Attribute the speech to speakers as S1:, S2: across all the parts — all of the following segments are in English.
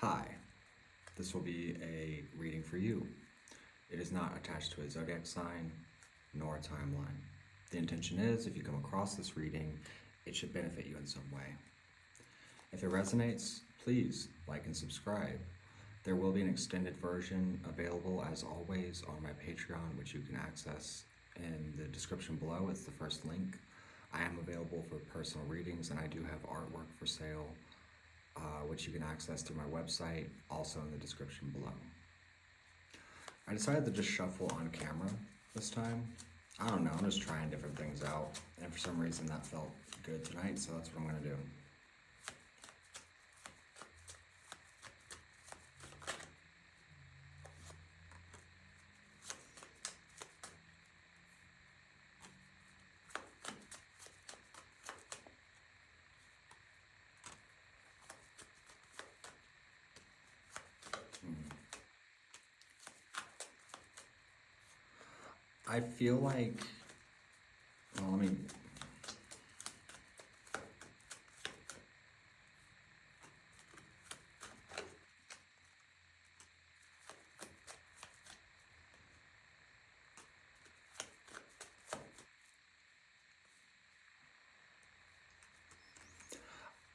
S1: Hi, this will be a reading for you. It is not attached to a zodiac sign nor a timeline. The intention is, if you come across this reading, it should benefit you in some way. If it resonates, please like and subscribe. There will be an extended version available as always on my Patreon, which you can access in the description below. It's the first link. I am available for personal readings, and I do have artwork for sale, which you can access through my website, also in the description below. I decided to just shuffle on camera this time. I don't know, I'm just trying different things out, and for some reason that felt good tonight, so that's what I'm going to do. I feel like, well,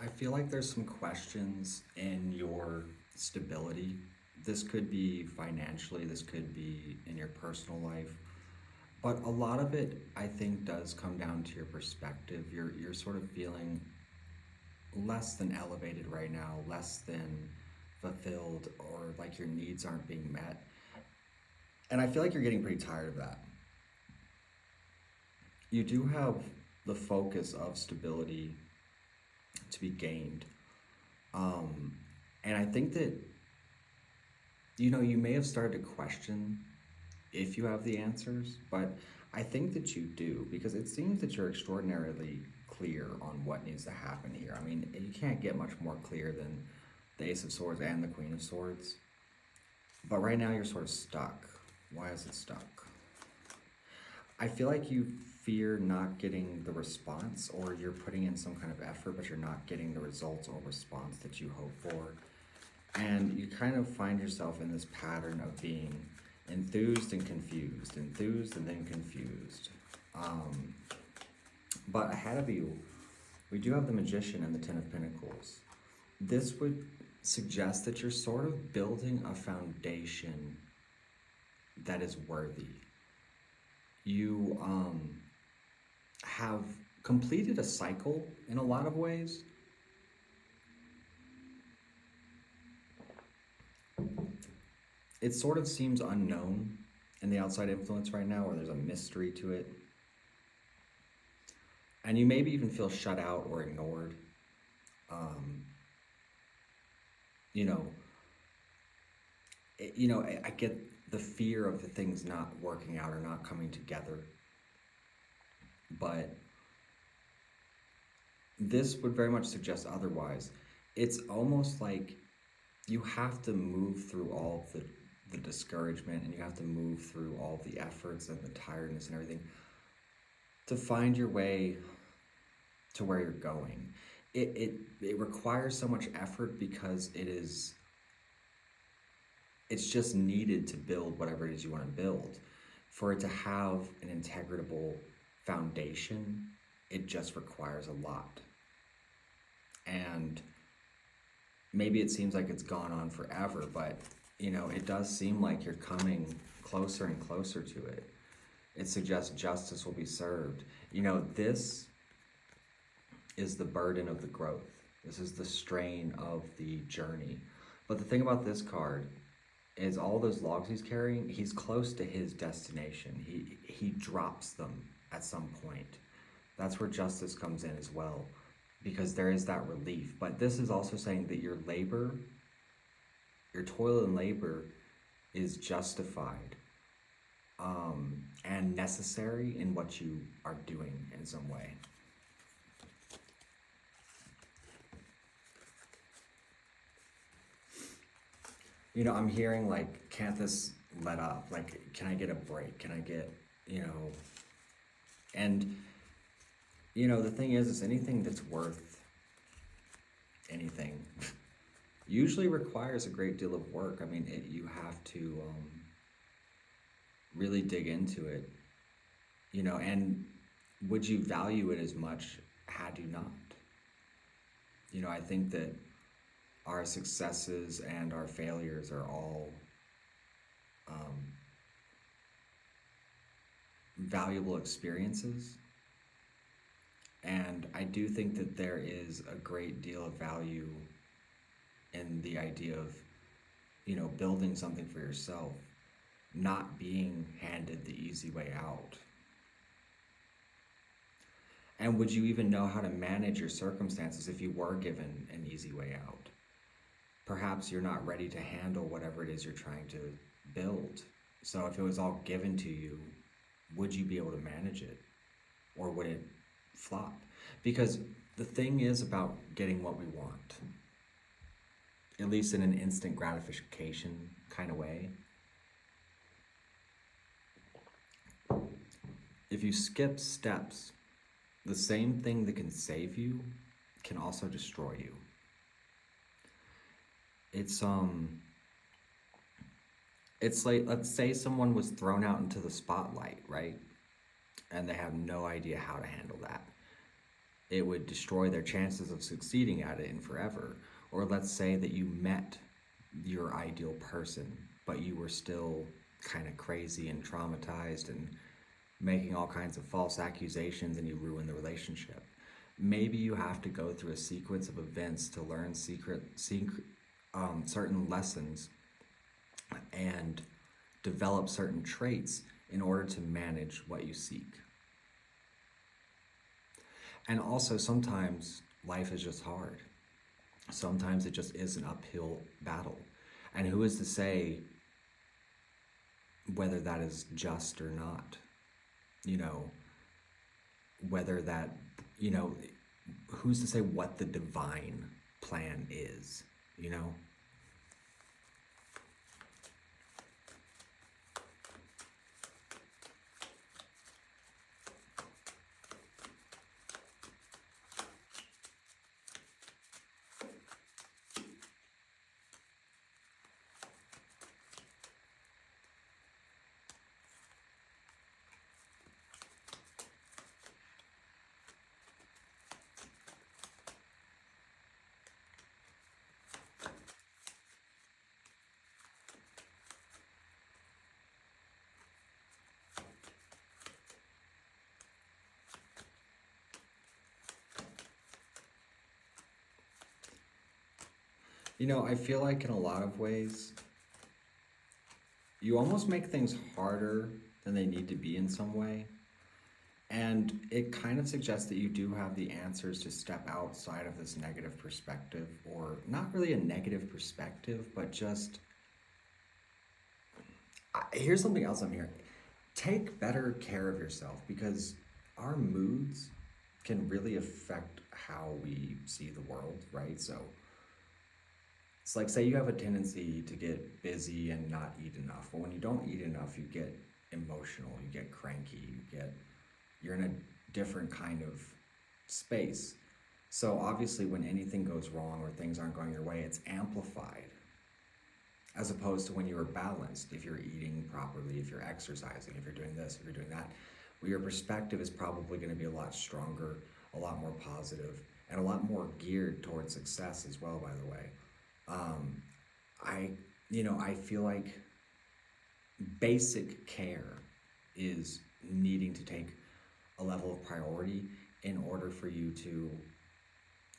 S1: I feel like there's some questions in your stability. This could be financially, this could be in your personal life. But a lot of it, I think, does come down to your perspective. You're sort of feeling less than elevated right now, less than fulfilled, or like your needs aren't being met. And I feel like you're getting pretty tired of that. You do have the focus of stability to be gained. And I think that, you may have started to question if you have the answers, but I think that you do, because it seems that you're extraordinarily clear on what needs to happen here. I mean, you can't get much more clear than the Ace of Swords and the Queen of Swords. But right now you're sort of stuck. Why is it stuck? I feel like you fear not getting the response, or you're putting in some kind of effort, but you're not getting the results or response that you hope for. And you kind of find yourself in this pattern of being enthused and confused, enthused and then confused. But ahead of you, we do have the Magician and the Ten of Pentacles. This would suggest that you're sort of building a foundation that is worthy. You have completed a cycle in a lot of ways. It sort of seems unknown in the outside influence right now, or there's a mystery to it. And you maybe even feel shut out or ignored. I get the fear of the things not working out or not coming together. But this would very much suggest otherwise. It's almost like you have to move through all the discouragement, and you have to move through all the efforts and the tiredness and everything to find your way to where you're going. It requires so much effort because it's just needed to build whatever it is you want to build. For it to have an integratable foundation, it just requires a lot. And maybe it seems like it's gone on forever, but it does seem like you're coming closer and closer to it. It suggests justice will be served. This is the burden of the growth. This is the strain of the journey. But the thing about this card is all those logs he's carrying, he's close to his destination. He drops them at some point. That's where justice comes in as well, because there is that relief. But this is also saying that your labor, your toil and labor is justified and necessary in what you are doing in some way. I'm hearing like, can't this let up? Like, can I get a break? Can I get, and the thing is anything that's worth anything usually requires a great deal of work. I mean, you have to really dig into it, you know, and would you value it as much had you not? You know, I think that our successes and our failures are all valuable experiences. And I do think that there is a great deal of value in the idea of, you know, building something for yourself, not being handed the easy way out. And would you even know how to manage your circumstances if you were given an easy way out? Perhaps you're not ready to handle whatever it is you're trying to build. So if it was all given to you, would you be able to manage it? Or would it flop? Because the thing is about getting what we want, at least in an instant gratification kind of way. If you skip steps, the same thing that can save you can also destroy you. It's like, let's say someone was thrown out into the spotlight, right? And they have no idea how to handle that. It would destroy their chances of succeeding at it in forever. Or let's say that you met your ideal person, but you were still kind of crazy and traumatized and making all kinds of false accusations, and you ruin the relationship. Maybe you have to go through a sequence of events to learn certain lessons and develop certain traits in order to manage what you seek. And also, sometimes life is just hard. Sometimes it just is an uphill battle. And who is to say whether that is just or not? You know, whether that, you know, who's to say what the divine plan is, you know? You know, I feel like in a lot of ways, you almost make things harder than they need to be in some way. And it kind of suggests that you do have the answers to step outside of this negative perspective, or not really a negative perspective, but just, here's something else I'm hearing. Take better care of yourself, because our moods can really affect how we see the world, right? So it's like, say you have a tendency to get busy and not eat enough. Well, when you don't eat enough, you get emotional, you get cranky, you're in a different kind of space. So obviously when anything goes wrong or things aren't going your way, it's amplified, as opposed to when you are balanced. If you're eating properly, if you're exercising, if you're doing this, if you're doing that, well, your perspective is probably going to be a lot stronger, a lot more positive, and a lot more geared towards success as well, by the way. I feel like basic care is needing to take a level of priority in order for you to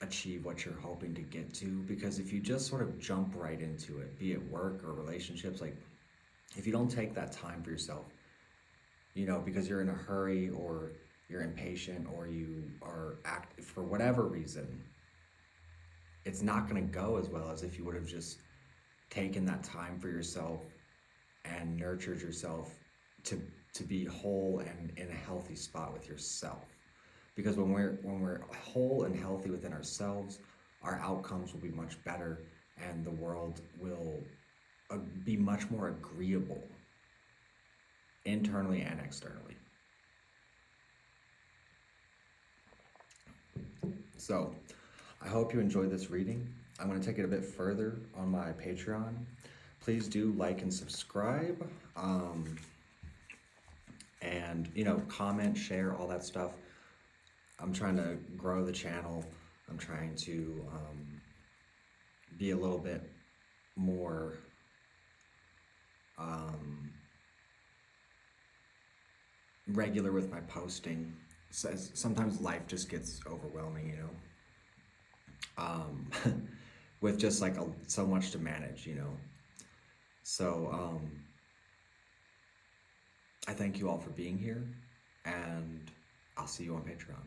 S1: achieve what you're hoping to get to. Because if you just sort of jump right into it, be it work or relationships, like if you don't take that time for yourself, you know, because you're in a hurry or you're impatient or you are for whatever reason, it's not going to go as well as if you would have just taken that time for yourself and nurtured yourself to be whole and in a healthy spot with yourself. Because when we're whole and healthy within ourselves, our outcomes will be much better, and the world will be much more agreeable, internally and externally. So I hope you enjoyed this reading. I'm going to take it a bit further on my Patreon. Please do like and subscribe. And, you know, comment, share, all that stuff. I'm trying to grow the channel. I'm trying to be a little bit more regular with my posting. So sometimes life just gets overwhelming, you know, with just like so much to manage, you know. So I thank you all for being here, and I'll see you on Patreon.